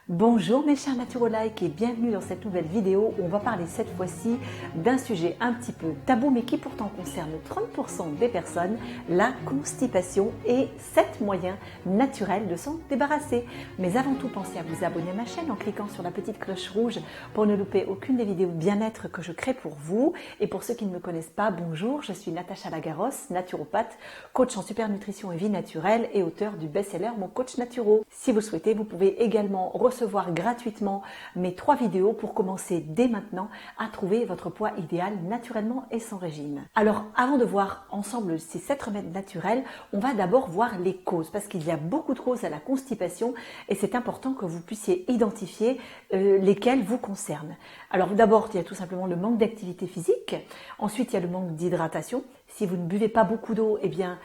Bonjour mes chers naturolike et bienvenue dans cette nouvelle vidéo où on va parler cette fois-ci d'un sujet un petit peu tabou mais qui pourtant concerne 30% des personnes, la constipation et 7 moyens naturels de s'en débarrasser. Mais avant tout, pensez à vous abonner à ma chaîne en cliquant sur la petite cloche rouge pour ne louper aucune des vidéos bien-être que je crée pour vous. Et pour ceux qui ne me connaissent pas, bonjour, je suis Natacha Lagaros, naturopathe, coach en super nutrition et vie naturelle et auteur du best-seller Mon Coach Naturo. Si vous le souhaitez, vous pouvez également recevoir gratuitement mes 3 vidéos pour commencer dès maintenant à trouver votre poids idéal naturellement et sans régime. Alors avant de voir ensemble ces 7 remèdes naturels, on va d'abord voir les causes parce qu'il y a beaucoup de causes à la constipation et c'est important que vous puissiez identifier lesquelles vous concernent. Alors d'abord, il y a tout simplement le manque d'activité physique, ensuite il y a le manque d'hydratation. Si vous ne buvez pas beaucoup d'eau, eh bien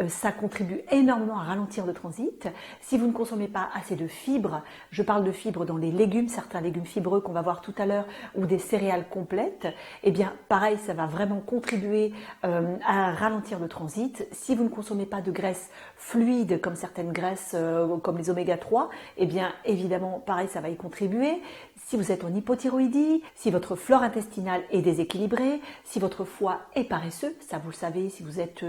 ça contribue énormément à ralentir le transit. Si vous ne consommez pas assez de fibres, je parle de fibres dans les légumes, certains légumes fibreux qu'on va voir tout à l'heure, ou des céréales complètes, eh bien pareil, ça va vraiment contribuer à ralentir le transit. Si vous ne consommez pas de graisses fluides, comme certaines graisses, comme les oméga 3, eh bien évidemment, pareil, ça va y contribuer. Si vous êtes en hypothyroïdie, si votre flore intestinale est déséquilibrée, si votre foie est paresseux, ça vous le savez, si vous êtes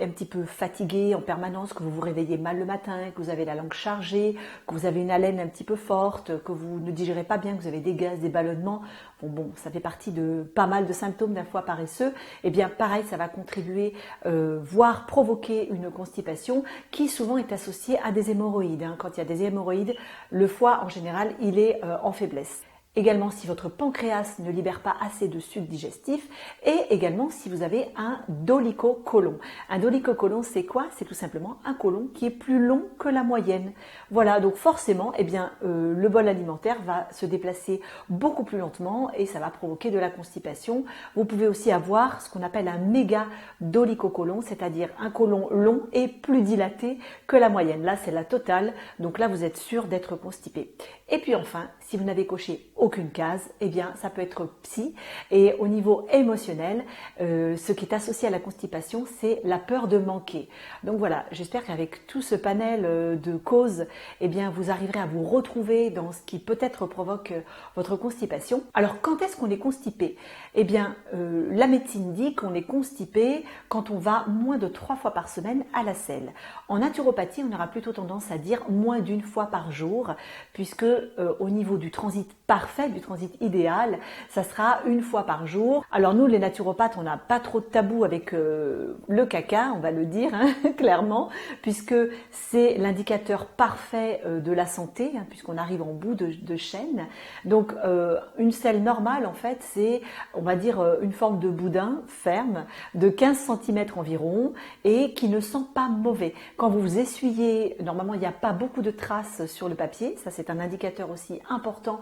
un petit peu fatigué en permanence, que vous vous réveillez mal le matin, que vous avez la langue chargée, que vous avez une haleine un petit peu forte, que vous ne digérez pas bien, que vous avez des gaz, des ballonnements, bon, ça fait partie de pas mal de symptômes d'un foie paresseux, eh bien pareil, ça va contribuer, voire provoquer une constipation qui souvent est associée à des hémorroïdes. Quand il y a des hémorroïdes, le foie en général, il est en faiblesse. Également si votre pancréas ne libère pas assez de sucre digestif et également si vous avez un dolichocolon. Un dolichocolon, c'est quoi? C'est tout simplement un côlon qui est plus long que la moyenne. Voilà, donc forcément, eh bien, le bol alimentaire va se déplacer beaucoup plus lentement et ça va provoquer de la constipation. Vous pouvez aussi avoir ce qu'on appelle un méga dolichocolon, c'est-à-dire un côlon long et plus dilaté que la moyenne. Là, c'est la totale, donc là, vous êtes sûr d'être constipé. Et puis enfin, si vous n'avez coché aucune case, eh bien ça peut être psy. Et au niveau émotionnel, ce qui est associé à la constipation, c'est la peur de manquer. Donc voilà, j'espère qu'avec tout ce panel de causes, eh bien vous arriverez à vous retrouver dans ce qui peut-être provoque votre constipation. Alors quand est-ce qu'on est constipé? Eh bien la médecine dit qu'on est constipé quand on va moins de 3 fois par semaine à la selle. En naturopathie, on aura plutôt tendance à dire moins d'1 fois par jour, puisque au niveau du transit parfait, du transit idéal, ça sera 1 fois par jour. Alors nous, les naturopathes, on n'a pas trop de tabou avec le caca, on va le dire clairement, puisque c'est l'indicateur parfait de la santé, puisqu'on arrive en bout de chaîne. Donc une selle normale, en fait, c'est, on va dire, une forme de boudin ferme de 15 cm environ et qui ne sent pas mauvais. Quand vous vous essuyez, normalement, il n'y a pas beaucoup de traces sur le papier, ça c'est un indicateur aussi important,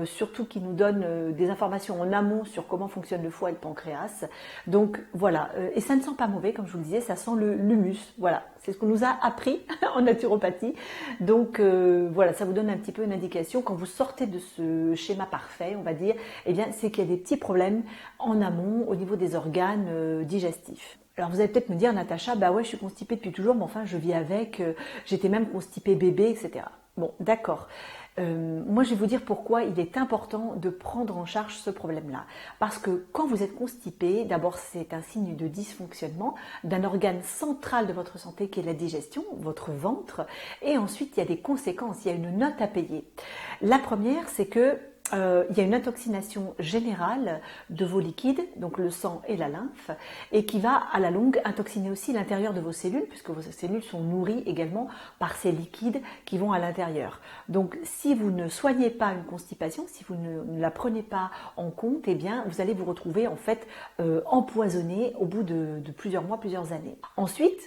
surtout qui nous donne des informations en amont sur comment fonctionne le foie et le pancréas. Donc voilà, et ça ne sent pas mauvais, comme je vous le disais, ça sent l'humus. Voilà, c'est ce qu'on nous a appris en naturopathie. Donc voilà, ça vous donne un petit peu une indication. Quand vous sortez de ce schéma parfait, on va dire, eh bien c'est qu'il y a des petits problèmes en amont au niveau des organes digestifs. Alors vous allez peut-être me dire, Natacha, bah ouais, je suis constipée depuis toujours, mais enfin je vis avec, j'étais même constipée bébé, etc. Bon, d'accord. Moi, je vais vous dire pourquoi il est important de prendre en charge ce problème-là. Parce que quand vous êtes constipé, d'abord, c'est un signe de dysfonctionnement d'un organe central de votre santé qui est la digestion, votre ventre. Et ensuite, il y a des conséquences, il y a une note à payer. La première, c'est que il y a une intoxination générale de vos liquides, donc le sang et la lymphe, et qui va à la longue intoxiner aussi l'intérieur de vos cellules, puisque vos cellules sont nourries également par ces liquides qui vont à l'intérieur. Donc si vous ne soignez pas une constipation, si vous ne la prenez pas en compte, eh bien vous allez vous retrouver en fait empoisonné au bout de plusieurs mois, plusieurs années. Ensuite,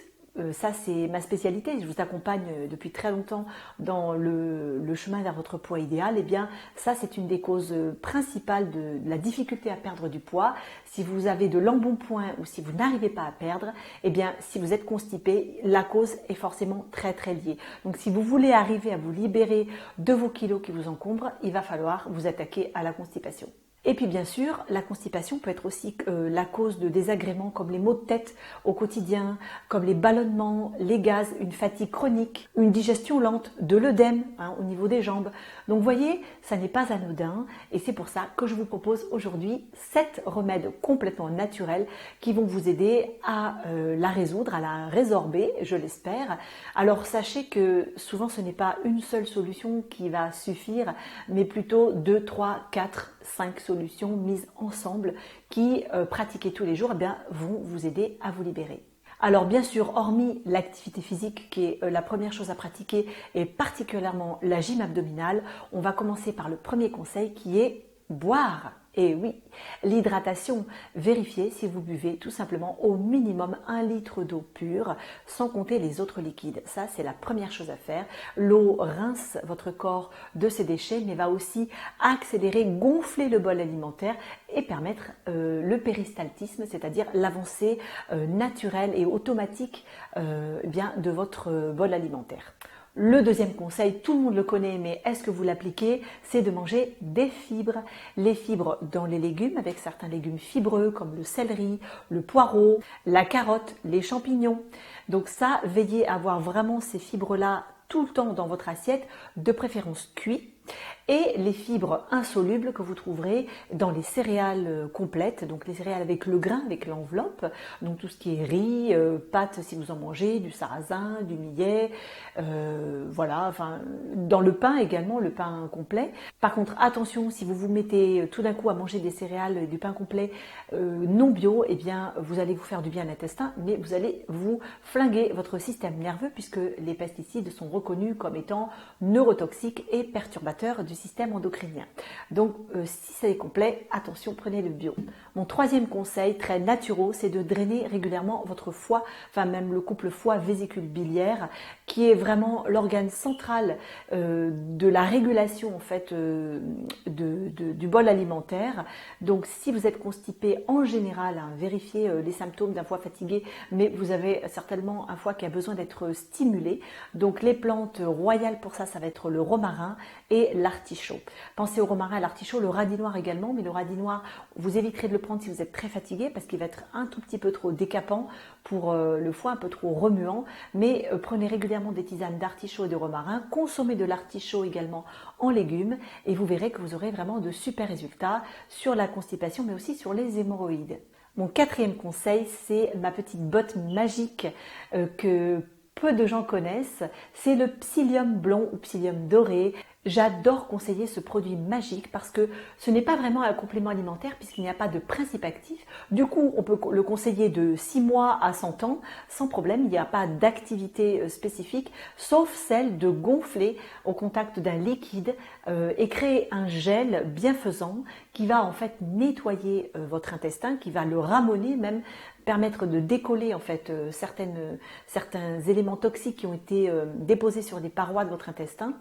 ça c'est ma spécialité, je vous accompagne depuis très longtemps dans le chemin vers votre poids idéal, et bien ça c'est une des causes principales de la difficulté à perdre du poids. Si vous avez de l'embonpoint ou si vous n'arrivez pas à perdre, et bien si vous êtes constipé, la cause est forcément très très liée. Donc si vous voulez arriver à vous libérer de vos kilos qui vous encombrent, il va falloir vous attaquer à la constipation. Et puis bien sûr, la constipation peut être aussi la cause de désagréments comme les maux de tête au quotidien, comme les ballonnements, les gaz, une fatigue chronique, une digestion lente, de l'œdème au niveau des jambes. Donc vous voyez, ça n'est pas anodin et c'est pour ça que je vous propose aujourd'hui 7 remèdes complètement naturels qui vont vous aider à la résoudre, à la résorber, je l'espère. Alors sachez que souvent ce n'est pas une seule solution qui va suffire, mais plutôt 2, 3, 4, 5 solutions mises ensemble qui, pratiquées tous les jours, vont vous aider à vous libérer. Alors bien sûr, hormis l'activité physique qui est la première chose à pratiquer et particulièrement la gym abdominale, on va commencer par le premier conseil qui est boire. Et oui, l'hydratation, vérifiez si vous buvez tout simplement au minimum 1 litre d'eau pure, sans compter les autres liquides. Ça, c'est la première chose à faire. L'eau rince votre corps de ses déchets, mais va aussi accélérer, gonfler le bol alimentaire et permettre le péristaltisme, c'est-à-dire l'avancée naturelle et automatique de votre bol alimentaire. Le deuxième conseil, tout le monde le connaît, mais est-ce que vous l'appliquez? C'est de manger des fibres. Les fibres dans les légumes, avec certains légumes fibreux comme le céleri, le poireau, la carotte, les champignons. Donc ça, veillez à avoir vraiment ces fibres-là tout le temps dans votre assiette, de préférence cuit. Et les fibres insolubles que vous trouverez dans les céréales complètes, donc les céréales avec le grain, avec l'enveloppe, donc tout ce qui est riz, pâtes si vous en mangez, du sarrasin, du millet, voilà, enfin dans le pain également, le pain complet. Par contre, attention, si vous vous mettez tout d'un coup à manger des céréales et du pain complet non bio, eh bien vous allez vous faire du bien à l'intestin, mais vous allez vous flinguer votre système nerveux puisque les pesticides sont reconnus comme étant neurotoxiques et perturbateurs du système endocrinien. Donc si c'est complet, attention, prenez le bio. Mon troisième conseil, très naturel, c'est de drainer régulièrement votre foie, enfin même le couple foie-vésicule biliaire, qui est vraiment l'organe central de la régulation en fait du bol alimentaire. Donc si vous êtes constipé en général, vérifiez les symptômes d'un foie fatigué, mais vous avez certainement un foie qui a besoin d'être stimulé. Donc les plantes royales pour ça, ça va être le romarin et l'artichaut. Pensez au romarin et à l'artichaut, le radis noir également, mais le radis noir, vous éviterez de le prendre si vous êtes très fatigué parce qu'il va être un tout petit peu trop décapant pour le foie, un peu trop remuant, mais prenez régulièrement des tisanes d'artichaut et de romarin, consommez de l'artichaut également en légumes et vous verrez que vous aurez vraiment de super résultats sur la constipation mais aussi sur les hémorroïdes. Mon quatrième conseil, c'est ma petite botte magique que peu de gens connaissent, c'est le psyllium blond ou psyllium doré. J'adore conseiller ce produit magique parce que ce n'est pas vraiment un complément alimentaire puisqu'il n'y a pas de principe actif. Du coup, on peut le conseiller de 6 mois à 100 ans sans problème. Il n'y a pas d'activité spécifique sauf celle de gonfler au contact d'un liquide et créer un gel bienfaisant qui va en fait nettoyer votre intestin, qui va le ramoner même, permettre de décoller en fait certains éléments toxiques qui ont été déposés sur les parois de votre intestin.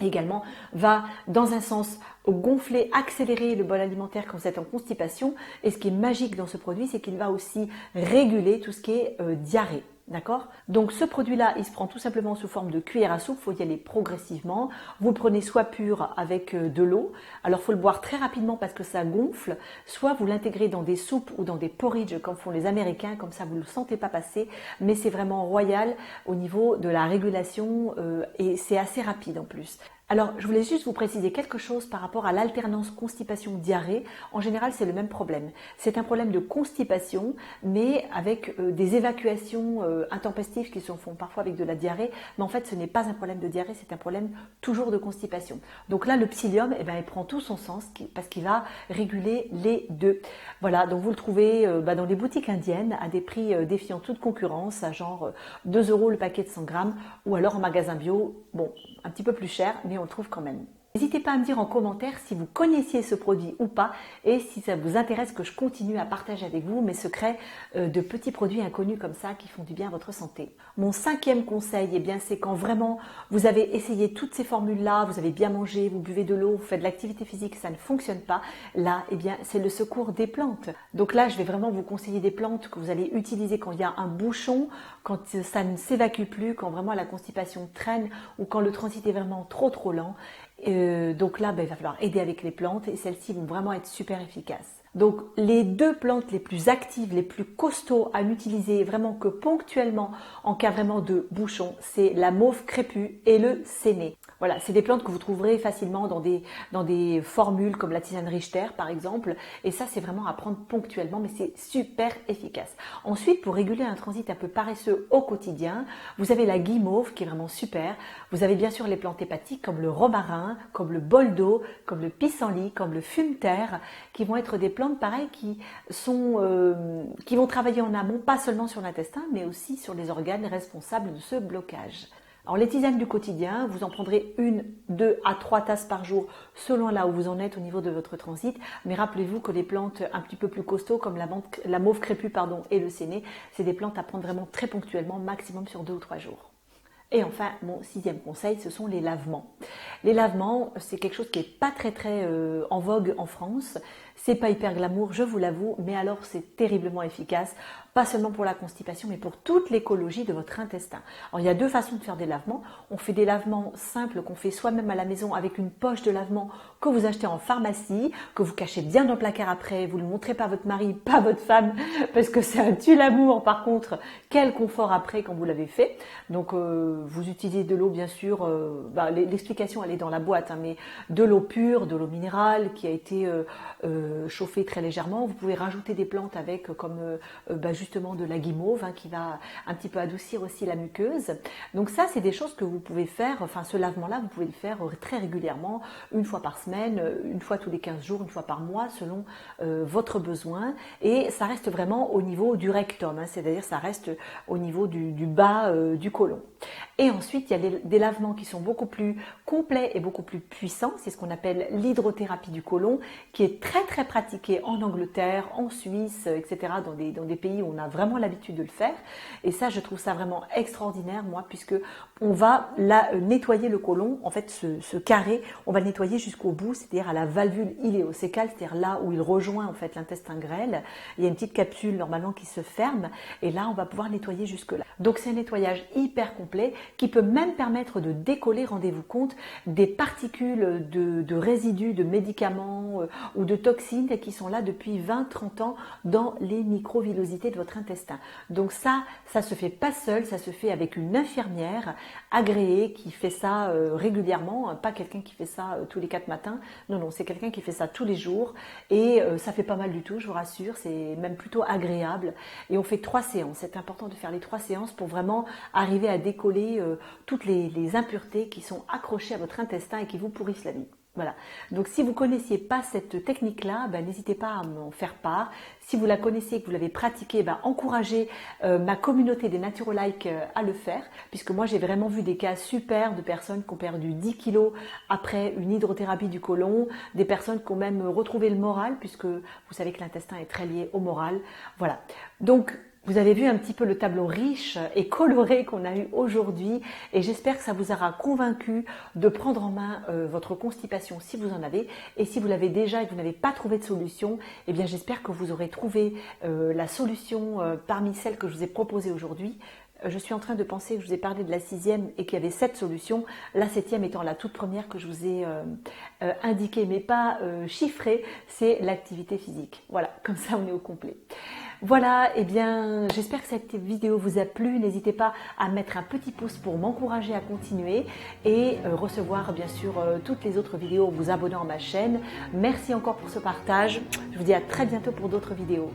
Également va dans un sens gonfler, accélérer le bol alimentaire quand vous êtes en constipation. Et ce qui est magique dans ce produit, c'est qu'il va aussi réguler tout ce qui est diarrhée. D'accord? Donc ce produit-là, il se prend tout simplement sous forme de cuillère à soupe, il faut y aller progressivement. Vous le prenez soit pur avec de l'eau, alors il faut le boire très rapidement parce que ça gonfle, soit vous l'intégrez dans des soupes ou dans des porridge comme font les Américains, comme ça vous ne le sentez pas passer, mais c'est vraiment royal au niveau de la régulation et c'est assez rapide en plus. Alors, je voulais juste vous préciser quelque chose par rapport à l'alternance constipation-diarrhée. En général, c'est le même problème. C'est un problème de constipation, mais avec des évacuations intempestives qui se font parfois avec de la diarrhée. Mais en fait, ce n'est pas un problème de diarrhée, c'est un problème toujours de constipation. Donc là, le psyllium, il prend tout son sens parce qu'il va réguler les deux. Voilà, donc vous le trouvez dans les boutiques indiennes à des prix défiant toute concurrence, à genre 2 € le paquet de 100 grammes, ou alors en magasin bio, bon, un petit peu plus cher, mais on le trouve quand même. N'hésitez pas à me dire en commentaire si vous connaissiez ce produit ou pas et si ça vous intéresse que je continue à partager avec vous mes secrets de petits produits inconnus comme ça qui font du bien à votre santé. Mon cinquième conseil, c'est quand vraiment vous avez essayé toutes ces formules-là, vous avez bien mangé, vous buvez de l'eau, vous faites de l'activité physique, ça ne fonctionne pas. Là, c'est le secours des plantes. Donc là, je vais vraiment vous conseiller des plantes que vous allez utiliser quand il y a un bouchon, quand ça ne s'évacue plus, quand vraiment la constipation traîne ou quand le transit est vraiment trop lent. Donc là, il va falloir aider avec les plantes et celles-ci vont vraiment être super efficaces. Donc les deux plantes les plus actives, les plus costauds à n'utiliser vraiment que ponctuellement en cas vraiment de bouchon, c'est la mauve crépue et le séné. Voilà, c'est des plantes que vous trouverez facilement dans des formules comme la tisane Richter par exemple. Et ça, c'est vraiment à prendre ponctuellement, mais c'est super efficace. Ensuite, pour réguler un transit un peu paresseux au quotidien, vous avez la guimauve qui est vraiment super. Vous avez bien sûr les plantes hépatiques comme le romarin, comme le boldo, comme le pissenlit, comme le fumeterre, qui vont être des plantes pareilles qui vont travailler en amont, pas seulement sur l'intestin, mais aussi sur les organes responsables de ce blocage. Alors les tisanes du quotidien, vous en prendrez 1, 2 à 3 tasses par jour selon là où vous en êtes au niveau de votre transit. Mais rappelez-vous que les plantes un petit peu plus costauds comme la mauve crépue et le séné, c'est des plantes à prendre vraiment très ponctuellement, maximum sur 2 ou 3 jours. Et enfin, mon 6e conseil, ce sont les lavements. Les lavements, c'est quelque chose qui n'est pas très en vogue en France. C'est pas hyper glamour, je vous l'avoue, mais alors c'est terriblement efficace, pas seulement pour la constipation, mais pour toute l'écologie de votre intestin. Alors il y a 2 façons de faire des lavements. On fait des lavements simples qu'on fait soi-même à la maison avec une poche de lavement que vous achetez en pharmacie, que vous cachez bien dans le placard après, vous ne le montrez pas à votre mari, pas à votre femme, parce que c'est un tue-l'amour. Par contre, quel confort après quand vous l'avez fait. Donc vous utilisez de l'eau bien sûr, l'explication elle est dans la boîte, mais de l'eau pure, de l'eau minérale qui a été chauffée très légèrement. Vous pouvez rajouter des plantes avec comme justement de la guimauve qui va un petit peu adoucir aussi la muqueuse. Donc ça c'est des choses que vous pouvez faire, enfin ce lavement là vous pouvez le faire très régulièrement, une fois par semaine, une fois tous les 15 jours, une fois par mois selon votre besoin, et ça reste vraiment au niveau du rectum, c'est-à-dire ça reste au niveau du bas du côlon. Et ensuite, il y a des lavements qui sont beaucoup plus complets et beaucoup plus puissants. C'est ce qu'on appelle l'hydrothérapie du côlon, qui est très pratiquée en Angleterre, en Suisse, etc., dans des pays où on a vraiment l'habitude de le faire. Et ça, je trouve ça vraiment extraordinaire, moi, puisque on va nettoyer le côlon, en fait, ce carré, on va le nettoyer jusqu'au bout, c'est-à-dire à la valvule iléocécale, c'est-à-dire là où il rejoint en fait l'intestin grêle. Il y a une petite capsule normalement qui se ferme, et là, on va pouvoir nettoyer jusque-là. Donc, c'est un nettoyage hyper complet qui peut même permettre de décoller, rendez-vous compte, des particules de résidus, de médicaments ou de toxines qui sont là depuis 20-30 ans dans les microvillosités de votre intestin. Donc ça se fait pas seul, ça se fait avec une infirmière agréée qui fait ça régulièrement, pas quelqu'un qui fait ça tous les 4 matins, non, c'est quelqu'un qui fait ça tous les jours et ça fait pas mal du tout, je vous rassure, c'est même plutôt agréable et on fait 3 séances, c'est important de faire les 3 séances pour vraiment arriver à décoller toutes les impuretés qui sont accrochées à votre intestin et qui vous pourrissent la vie. Voilà. Donc si vous ne connaissiez pas cette technique-là, n'hésitez pas à m'en faire part. Si vous la connaissez et que vous l'avez pratiquée, encouragez ma communauté des Naturoliques à le faire, puisque moi j'ai vraiment vu des cas super de personnes qui ont perdu 10 kilos après une hydrothérapie du côlon, des personnes qui ont même retrouvé le moral, puisque vous savez que l'intestin est très lié au moral. Voilà. Donc vous avez vu un petit peu le tableau riche et coloré qu'on a eu aujourd'hui et j'espère que ça vous aura convaincu de prendre en main votre constipation si vous en avez, et si vous l'avez déjà et que vous n'avez pas trouvé de solution, j'espère que vous aurez trouvé la solution parmi celles que je vous ai proposées aujourd'hui. Je suis en train de penser que je vous ai parlé de la 6e et qu'il y avait 7 solutions, la 7e étant la toute première que je vous ai indiquée mais pas chiffrée, c'est l'activité physique. Voilà, comme ça on est au complet. Voilà, j'espère que cette vidéo vous a plu. N'hésitez pas à mettre un petit pouce pour m'encourager à continuer et recevoir bien sûr toutes les autres vidéos en vous abonnant à ma chaîne. Merci encore pour ce partage. Je vous dis à très bientôt pour d'autres vidéos.